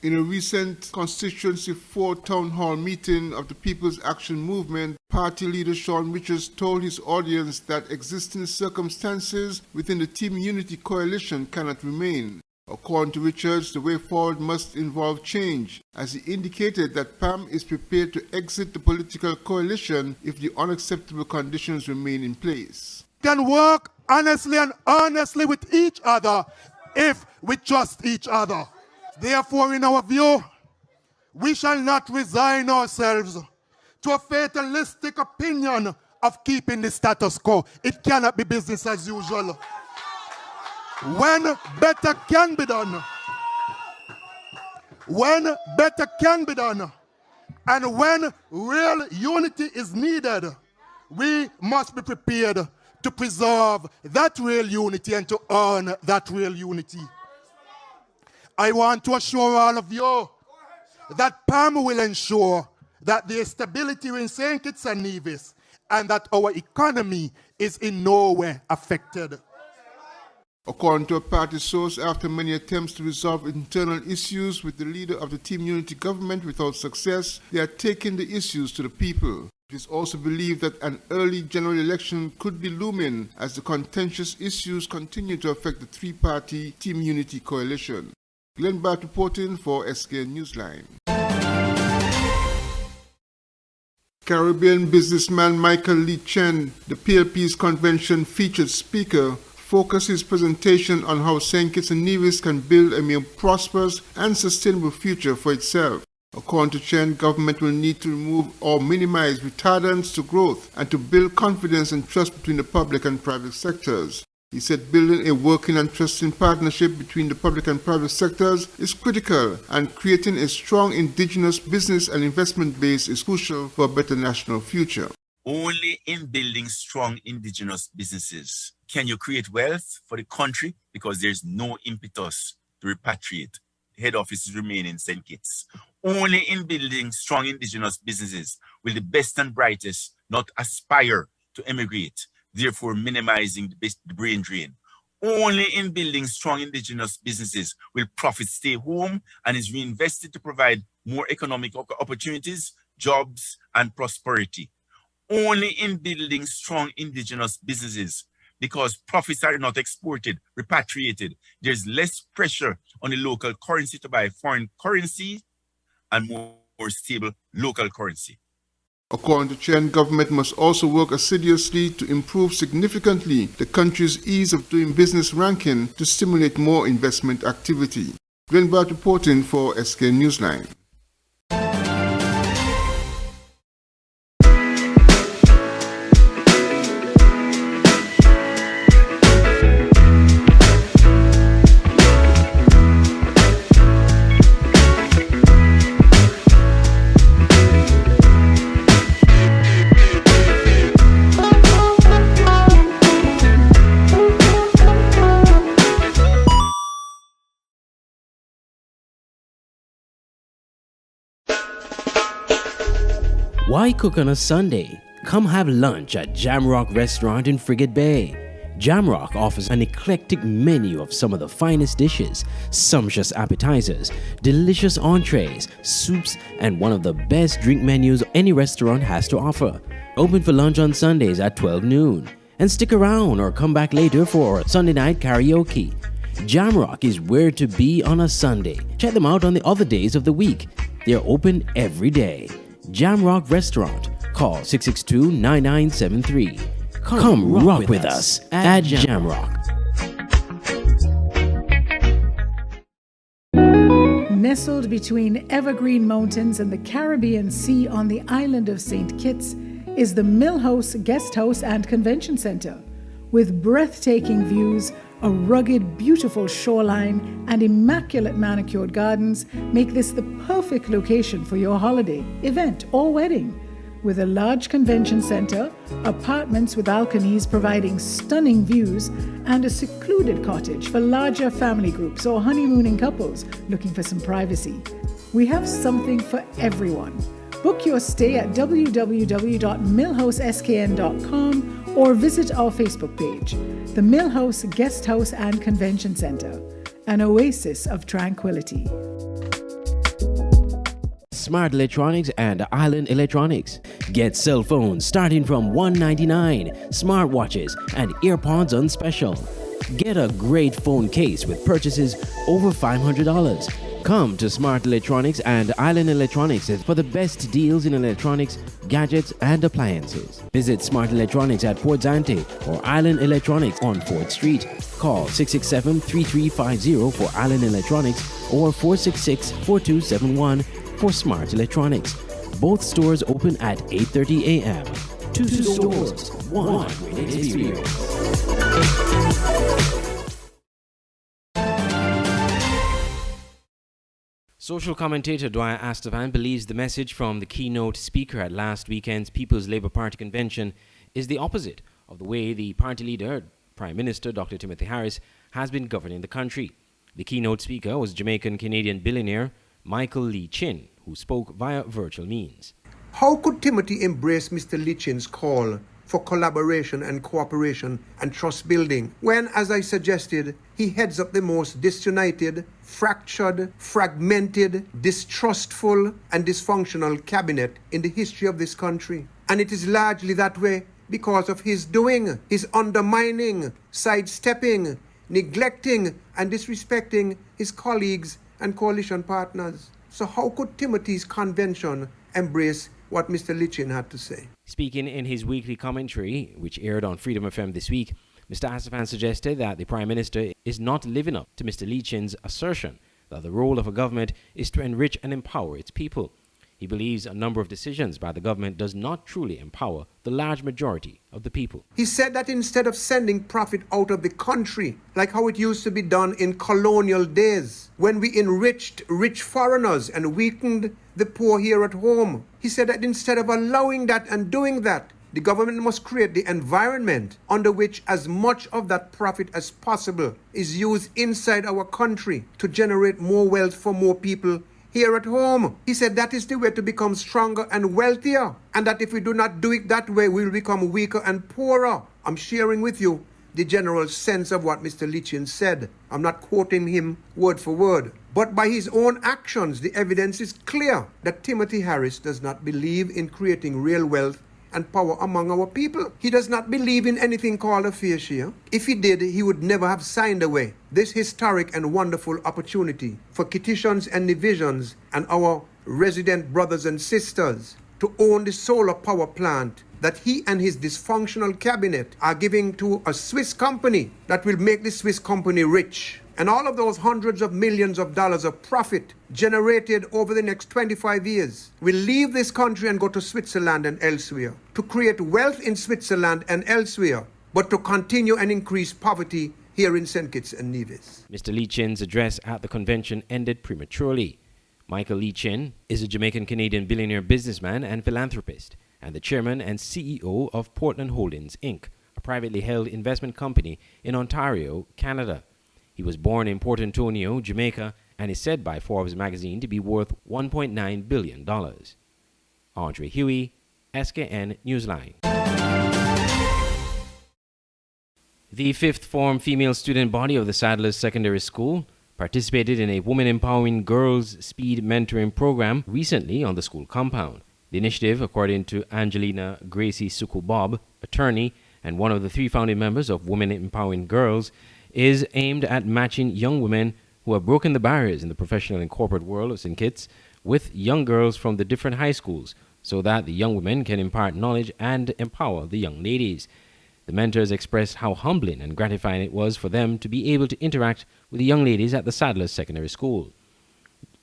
In a recent Constituency 4 Town Hall meeting of the People's Action Movement, party leader Sean Richards told his audience that existing circumstances within the Team Unity coalition cannot remain. According to Richards, the way forward must involve change, as he indicated that PAM is prepared to exit the political coalition if the unacceptable conditions remain in place. Can work honestly and honestly with each other if we trust each other. Therefore, in our view, we shall not resign ourselves to a fatalistic opinion of keeping the status quo. It cannot be business as usual. When better can be done, and when real unity is needed, we must be prepared to preserve that real unity and to earn that real unity. I want to assure all of you that PAM will ensure that there is stability in St. Kitts and Nevis and that our economy is in no way affected. According to a party source, after many attempts to resolve internal issues with the leader of the Team Unity government without success, they are taking the issues to the people. It is also believed that an early general election could be looming as the contentious issues continue to affect the three-party Team Unity coalition. Glenn Bart reporting for SK Newsline. Caribbean businessman Michael Lee Chen, the PLP's convention featured speaker, focused his presentation on how St. Kitts and Nevis can build a more prosperous and sustainable future for itself. According to Chen, government will need to remove or minimize retardants to growth and to build confidence and trust between the public and private sectors. He said building a working and trusting partnership between the public and private sectors is critical, and creating a strong indigenous business and investment base is crucial for a better national future. Only in building strong indigenous businesses can you create wealth for the country, because there's no impetus to repatriate. Head offices remain in St. Kitts. Only in building strong indigenous businesses will the best and brightest not aspire to emigrate, therefore minimizing the brain drain. Only in building strong indigenous businesses will profit stay home and is reinvested to provide more economic opportunities, jobs, and prosperity. Only in building strong indigenous businesses, because profits are not exported, repatriated, there's less pressure on the local currency to buy foreign currency and more stable local currency. According to Chen, government must also work assiduously to improve significantly the country's ease of doing business ranking to stimulate more investment activity. Glenn Bart reporting for SK Newsline. Why cook on a Sunday? Come have lunch at Jamrock Restaurant in Frigate Bay. Jamrock offers an eclectic menu of some of the finest dishes, sumptuous appetizers, delicious entrees, soups, and one of the best drink menus any restaurant has to offer. Open for lunch on Sundays at 12 noon. And stick around or come back later for Sunday night karaoke. Jamrock is where to be on a Sunday. Check them out on the other days of the week. They are open every day. Jamrock Restaurant. Call 662-9973. Come rock with us at Jamrock. Nestled between evergreen mountains and the Caribbean Sea on the island of St. Kitts is the Mill House Guest House and Convention Center. With breathtaking views, a rugged, beautiful shoreline, and immaculate manicured gardens make this the perfect location for your holiday, event, or wedding. With a large convention center, apartments with balconies providing stunning views, and a secluded cottage for larger family groups or honeymooning couples looking for some privacy. We have something for everyone. Book your stay at www.millhouseskn.com or visit our Facebook page, the Mill House Guest House and Convention Center, an oasis of tranquility. Smart Electronics and Island Electronics. Get cell phones starting from $199, smartwatches and earpods on special. Get a great phone case with purchases over $500. Come to Smart Electronics and Island Electronics for the best deals in electronics, gadgets, and appliances. Visit Smart Electronics at Port Zante or Island Electronics on 4th Street. Call 667-3350 for Island Electronics or 466-4271 for Smart Electronics. Both stores open at 8:30 a.m. Two stores, one great experience. Social commentator Dwyer Astafan believes the message from the keynote speaker at last weekend's People's Labour Party convention is the opposite of the way the party leader, Prime Minister Dr. Timothy Harris, has been governing the country. The keynote speaker was Jamaican-Canadian billionaire Michael Lee Chin, who spoke via virtual means. How could Timothy embrace Mr. Lee Chin's call for collaboration and cooperation and trust building when, as I suggested, he heads up the most disunited, fractured, fragmented, distrustful and dysfunctional cabinet in the history of this country? And it is largely that way because of his doing, his undermining, sidestepping, neglecting and disrespecting his colleagues and coalition partners. So how could Timothy's convention embrace what Mr. Lee Chin had to say? Speaking in his weekly commentary, which aired on Freedom FM this week, Mr. Astafan suggested that the Prime Minister is not living up to Mr. Lee Chin's assertion that the role of a government is to enrich and empower its people. He believes a number of decisions by the government does not truly empower the large majority of the people. He said that instead of sending profit out of the country, like how it used to be done in colonial days, when we enriched rich foreigners and weakened the poor here at home, he said that instead of allowing that and doing that, the government must create the environment under which as much of that profit as possible is used inside our country to generate more wealth for more people here at home. He said that is the way to become stronger and wealthier, and that if we do not do it that way, we will become weaker and poorer. I'm sharing with you the general sense of what Mr. Lee Chin said. I'm not quoting him word for word. But by his own actions, the evidence is clear that Timothy Harris does not believe in creating real wealth and power among our people. He does not believe in anything called a fair share. If he did, he would never have signed away this historic and wonderful opportunity for Kittitians and Divisions and our resident brothers and sisters to own the solar power plant that he and his dysfunctional cabinet are giving to a Swiss company that will make the Swiss company rich. And all of those hundreds of millions of dollars of profit generated over the next 25 years will leave this country and go to Switzerland and elsewhere to create wealth in Switzerland and elsewhere, but to continue and increase poverty here in St. Kitts and Nevis. Mr. Lee Chin's address at the convention ended prematurely. Michael Lee Chin is a Jamaican-Canadian billionaire businessman and philanthropist, and the chairman and CEO of Portland Holdings, Inc., a privately held investment company in Ontario, Canada. He was born in Port Antonio, Jamaica, and is said by Forbes magazine to be worth $1.9 billion. Andre Huey, SKN Newsline. The fifth form female student body of the Sadler's Secondary School participated in a Women Empowering Girls Speed Mentoring Program recently on the school compound. The initiative, according to Angelina Gracie Suku-Bob, attorney and one of the three founding members of Women Empowering Girls, is aimed at matching young women who have broken the barriers in the professional and corporate world of St. Kitts with young girls from the different high schools so that the young women can impart knowledge and empower the young ladies. The mentors expressed how humbling and gratifying it was for them to be able to interact with the young ladies at the Sadler's Secondary School.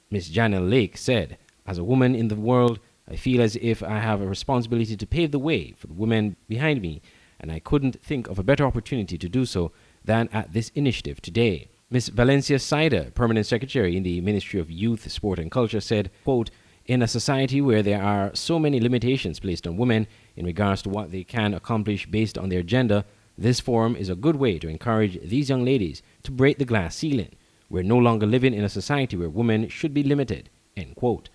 Miss Janelle Lake said, "As a woman in the world, I feel as if I have a responsibility to pave the way for the women behind me, and I couldn't think of a better opportunity to do so than at this initiative today." Ms. Valencia Sider, Permanent Secretary in the Ministry of Youth, Sport and Culture, said, quote, "In a society where there are so many limitations placed on women in regards to what they can accomplish based on their gender, this forum is a good way to encourage these young ladies to break the glass ceiling. We're no longer living in a society where women should be limited," end quote.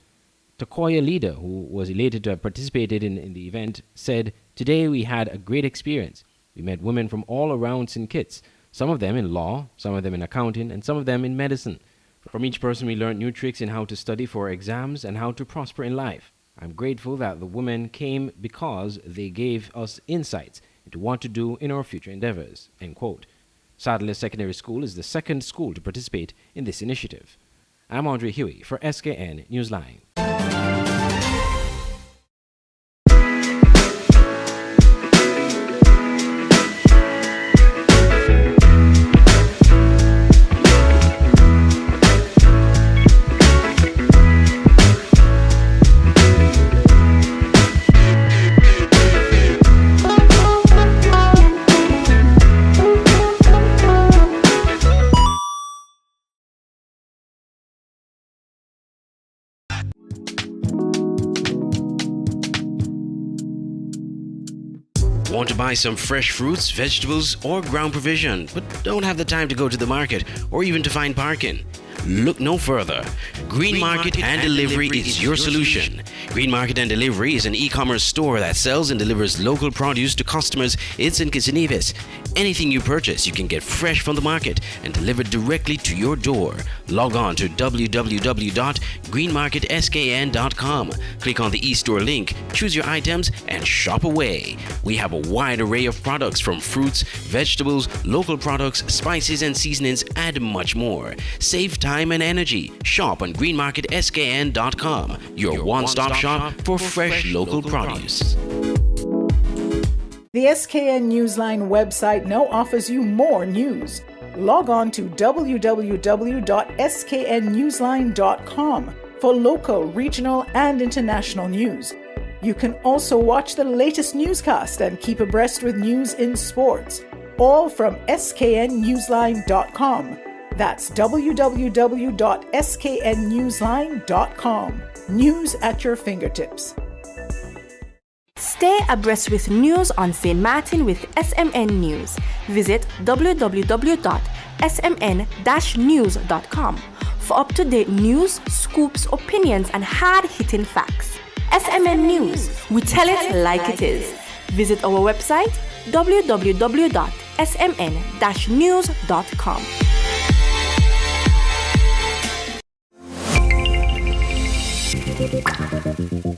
Takoya Leader, who was elated to have participated in the event, said, "Today we had a great experience. We met women from all around St. Kitts, some of them in law, some of them in accounting, and some of them in medicine. From each person, we learned new tricks in how to study for exams and how to prosper in life. I'm grateful that the women came because they gave us insights into what to do in our future endeavors." End quote. Sadler Secondary School is the second school to participate in this initiative. I'm Andre Huey for SKN Newsline. Want to buy some fresh fruits, vegetables, or ground provision, but don't have the time to go to the market or even to find parking? Look no further. Green Market and Delivery is your solution. Green Market and Delivery is an e-commerce store that sells and delivers local produce to customers in St. Kitts and Nevis. Anything you purchase, you can get fresh from the market and delivered directly to your door. Log on to www.greenmarketskn.com. Click on the e-store link, choose your items, and shop away. We have a wide array of products from fruits, vegetables, local products, spices and seasonings, and much more. Save time and energy. Shop on greenmarketskn.com, your one-stop shop for fresh local produce. The SKN Newsline website now offers you more news. Log on to www.sknnewsline.com for local, regional, and international news. You can also watch the latest newscast and keep abreast with news in sports, all from sknnewsline.com. That's www.sknnewsline.com. News at your fingertips. Stay abreast with news on St. Martin with SMN News. Visit www.smn-news.com for up-to-date news, scoops, opinions, and hard-hitting facts. SMN News, we tell it like it is. Visit our website www.smn-news.com.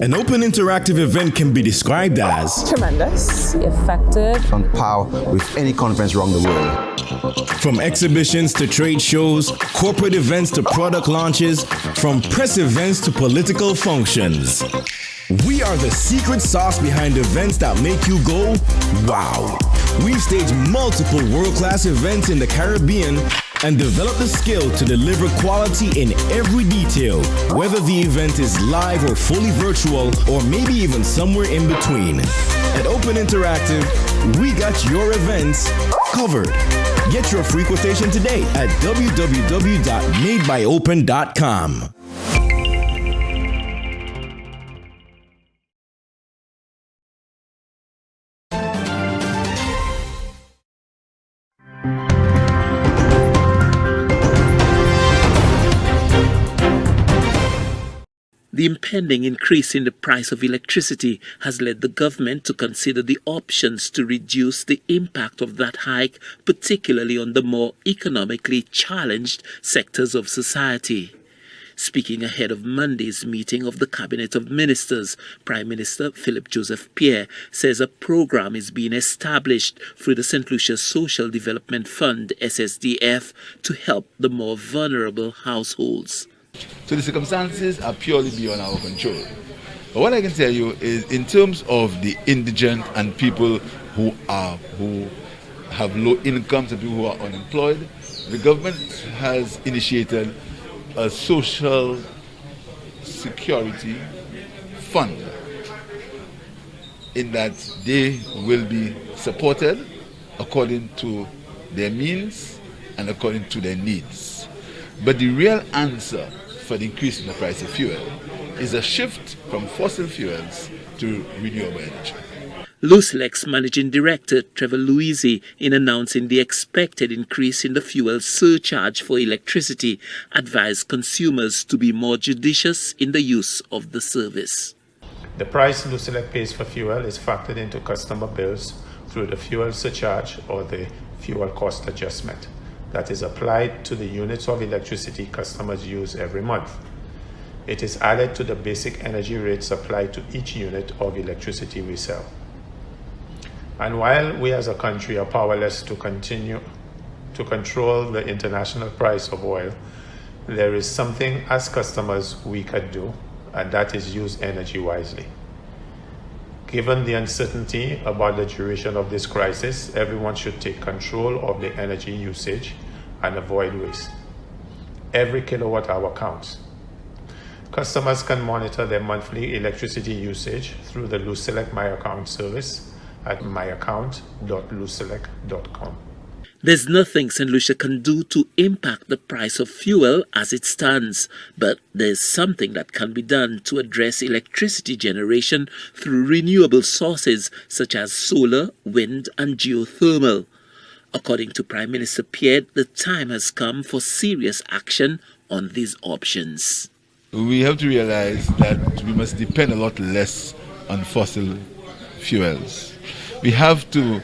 An open interactive event can be described as tremendous, effective, on par with any conference around the world. From exhibitions to trade shows, corporate events to product launches, from press events to political functions. We are the secret sauce behind events that make you go, wow. We've staged multiple world-class events in the Caribbean and developed the skill to deliver quality in every detail, whether the event is live or fully virtual, or maybe even somewhere in between. At Open Interactive, we got your events covered. Get your free quotation today at www.madebyopen.com. The impending increase in the price of electricity has led the government to consider the options to reduce the impact of that hike, particularly on the more economically challenged sectors of society. Speaking ahead of Monday's meeting of the Cabinet of Ministers, Prime Minister Philip Joseph Pierre says a program is being established through the St. Lucia Social Development Fund, SSDF, to help the more vulnerable households. So the circumstances are purely beyond our control. But what I can tell you is, in terms of the indigent and people who have low incomes and people who are unemployed, the government has initiated a social security fund in that they will be supported according to their means and according to their needs. But the real answer for the increase in the price of fuel is a shift from fossil fuels to renewable energy. Lucelec's Managing Director Trevor Louisi, in announcing the expected increase in the fuel surcharge for electricity, advised consumers to be more judicious in the use of the service. The price Lucelec pays for fuel is factored into customer bills through the fuel surcharge or the fuel cost adjustment. that is applied to the units of electricity customers use every month. It is added to the basic energy rates applied to each unit of electricity we sell. And while we as a country are powerless to continue to control the international price of oil, there is something as customers we could do, and that is use energy wisely. Given the uncertainty about the duration of this crisis, everyone should take control of the energy usage and avoid waste. Every kilowatt hour counts. Customers can monitor their monthly electricity usage through the LoosSelect My Account service at myaccount.loosselect.com. There's nothing St. Lucia can do to impact the price of fuel as it stands, but there's something that can be done to address electricity generation through renewable sources such as solar, wind and geothermal. According to Prime Minister Pierre, the time has come for serious action on these options. We have to realize that we must depend a lot less on fossil fuels. We have to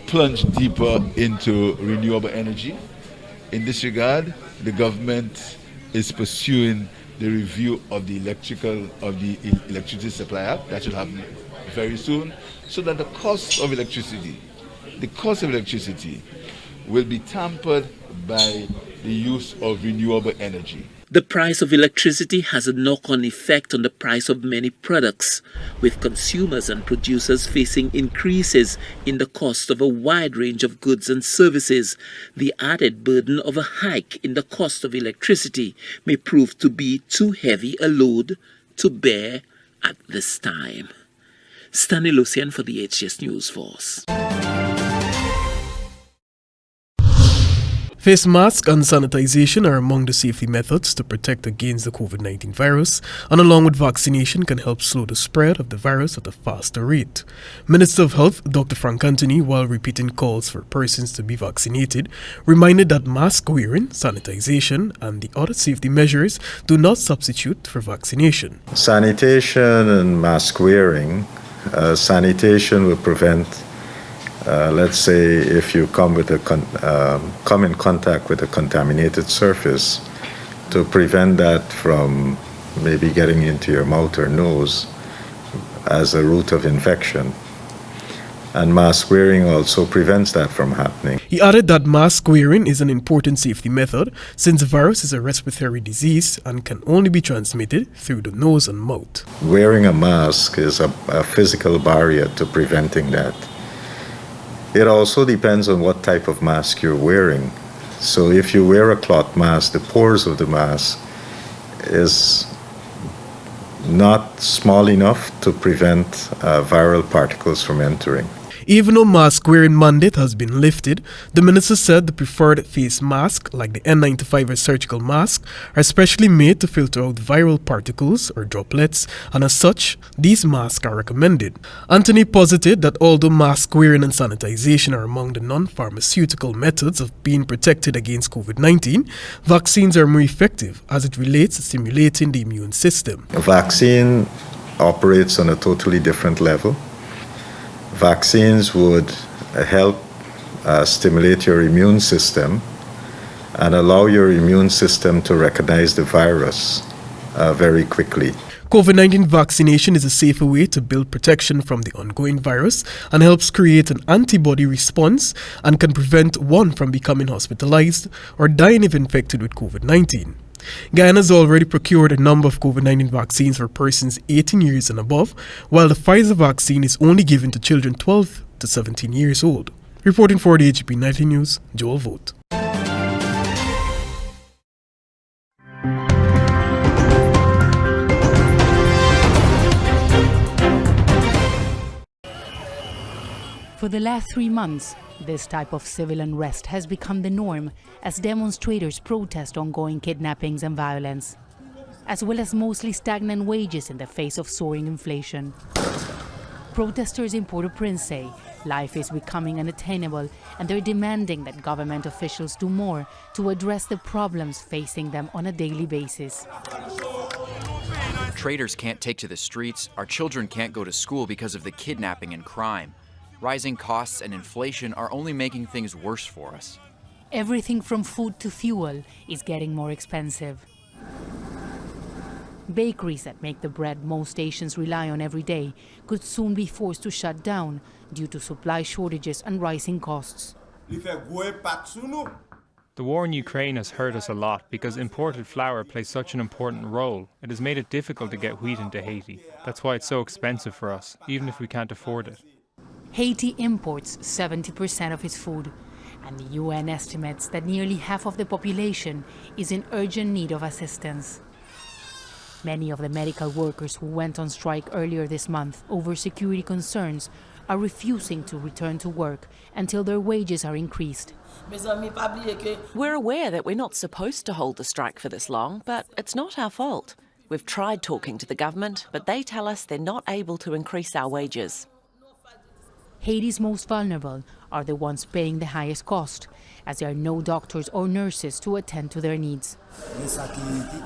plunge deeper into renewable energy. In this regard, the government is pursuing the review of the electricity supply act. That should happen very soon, so that the cost of electricity will be tempered by the use of renewable energy. The price of electricity has a knock-on effect on the price of many products, with consumers and producers facing increases in the cost of a wide range of goods and services. The added burden of a hike in the cost of electricity may prove to be too heavy a load to bear at this time. Stanley Lucian for the HGS News Force. Face masks and sanitization are among the safety methods to protect against the COVID-19 virus, and along with vaccination can help slow the spread of the virus at a faster rate. Minister of Health Dr. Frank Anthony, while repeating calls for persons to be vaccinated, reminded that mask wearing, sanitization and the other safety measures do not substitute for vaccination. Sanitation and mask wearing, sanitation will prevent let's say if you come in contact with a contaminated surface, to prevent that from maybe getting into your mouth or nose as a route of infection. And mask wearing also prevents that from happening. He added that mask wearing is an important safety method since the virus is a respiratory disease and can only be transmitted through the nose and mouth. Wearing a mask is a physical barrier to preventing that. It also depends on what type of mask you're wearing. So if you wear a cloth mask, the pores of the mask is not small enough to prevent viral particles from entering. Even though mask-wearing mandate has been lifted, the minister said the preferred face mask, like the N95 or surgical mask, are specially made to filter out viral particles or droplets, and as such, these masks are recommended. Anthony posited that although mask-wearing and sanitization are among the non-pharmaceutical methods of being protected against COVID-19, vaccines are more effective as it relates to stimulating the immune system. A vaccine operates on a totally different level. Vaccines would help stimulate your immune system and allow your immune system to recognize the virus very quickly. COVID-19 vaccination is a safer way to build protection from the ongoing virus and helps create an antibody response and can prevent one from becoming hospitalized or dying if infected with COVID-19. Guyana has already procured a number of COVID-19 vaccines for persons 18 years and above, while the Pfizer vaccine is only given to children 12 to 17 years old. Reporting for the HGP Nightly News, Joel Vogt. For the last 3 months, this type of civil unrest has become the norm as demonstrators protest ongoing kidnappings and violence, as well as mostly stagnant wages in the face of soaring inflation. Protesters in Port-au-Prince say life is becoming unattainable and they're demanding that government officials do more to address the problems facing them on a daily basis. Traders can't take to the streets, our children can't go to school because of the kidnapping and crime. Rising costs and inflation are only making things worse for us. Everything from food to fuel is getting more expensive. Bakeries that make the bread most Asians rely on every day could soon be forced to shut down due to supply shortages and rising costs. The war in Ukraine has hurt us a lot because imported flour plays such an important role. It has made it difficult to get wheat into Haiti. That's why it's so expensive for us, even if we can't afford it. Haiti imports 70% of its food, and the UN estimates that nearly half of the population is in urgent need of assistance. Many of the medical workers who went on strike earlier this month over security concerns are refusing to return to work until their wages are increased. We're aware that we're not supposed to hold the strike for this long, but it's not our fault. We've tried talking to the government, but they tell us they're not able to increase our wages. Haiti's most vulnerable are the ones paying the highest cost, as there are no doctors or nurses to attend to their needs.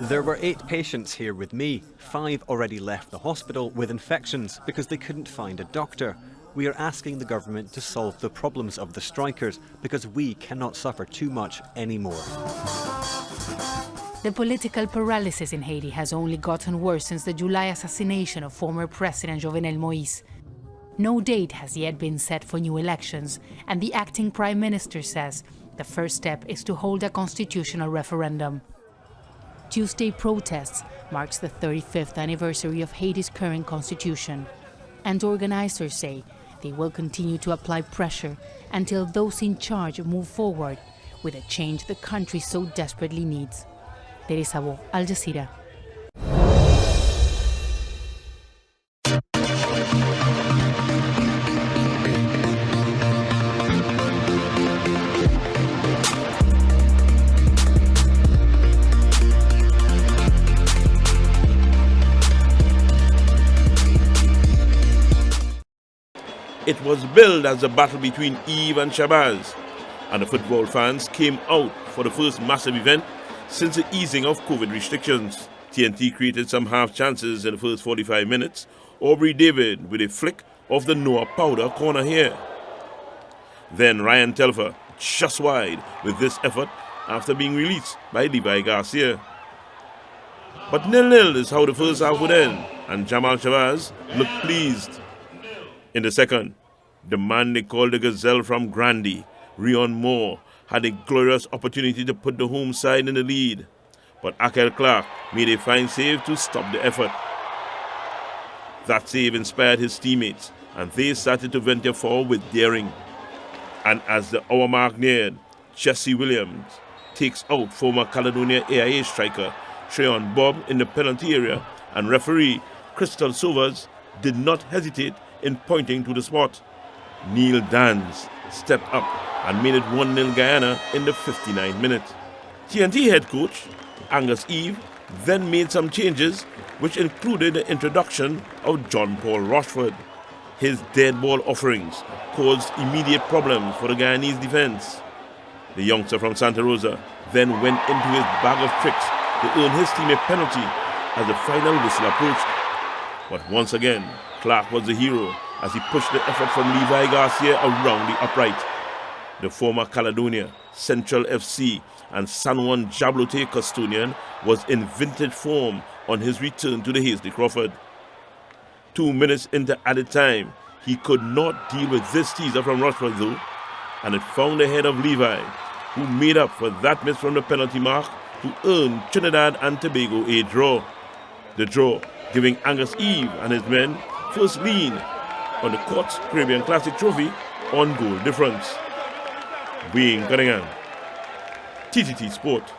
There were 8 patients here with me. 5 already left the hospital with infections because they couldn't find a doctor. We are asking the government to solve the problems of the strikers because we cannot suffer too much anymore. The political paralysis in Haiti has only gotten worse since the July assassination of former President Jovenel Moïse. No date has yet been set for new elections, and the acting Prime Minister says the first step is to hold a constitutional referendum. Tuesday protests marks the 35th anniversary of Haiti's current constitution, and organizers say they will continue to apply pressure until those in charge move forward with a change the country so desperately needs. Teresa Bo, Al Jazeera. It was billed as a battle between Eve and Shabazz, and the football fans came out for the first massive event since the easing of COVID restrictions. TNT created some half chances in the first 45 minutes. Aubrey David with a flick of the Noah Powder corner here. Then Ryan Telfer just wide with this effort after being released by Levi Garcia. But 0-0 is how the first half would end, and Jamal Shabazz looked pleased. In the second, the man they called the Gazelle from Grandy, Rion Moore, had a glorious opportunity to put the home side in the lead. But Akel Clark made a fine save to stop the effort. That save inspired his teammates, and they started to venture forward with daring. And as the hour mark neared, Jesse Williams takes out former Caledonia AIA striker Treon Bob in the penalty area, and referee Crystal Sovers did not hesitate in pointing to the spot. Neil Dans stepped up and made it 1-0 Guyana in the 59th minute. TNT head coach Angus Eve then made some changes, which included the introduction of John Paul Rochford. His dead ball offerings caused immediate problems for the Guyanese defense. The youngster from Santa Rosa then went into his bag of tricks to earn his team a penalty as the final whistle approached. But once again, Clark was the hero as he pushed the effort from Levi Garcia around the upright. The former Caledonia, Central FC and San Juan Jablote custodian was in vintage form on his return to the Hasty Crawford. 2 minutes into added time, he could not deal with this teaser from Rochford though, and it found the head of Levi, who made up for that miss from the penalty mark to earn Trinidad and Tobago a draw. The draw giving Angus Eve and his men first lean on the Courts Caribbean Classic Trophy on goal difference. Wayne Cunningham, TTT Sport.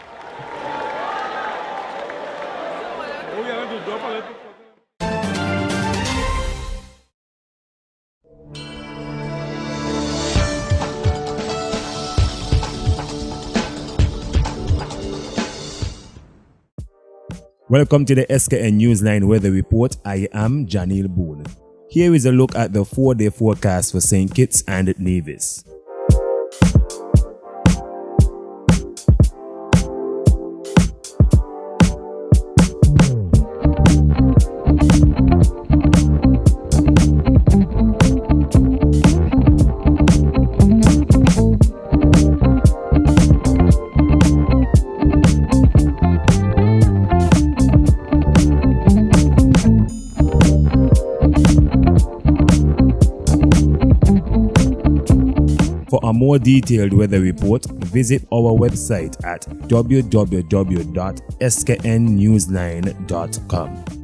Welcome to the SKN Newsline Weather Report. I am Janil Boone. Here is a look at the 4-day forecast for St. Kitts and Nevis. more detailed weather report, visit our website at www.sknnewsline.com.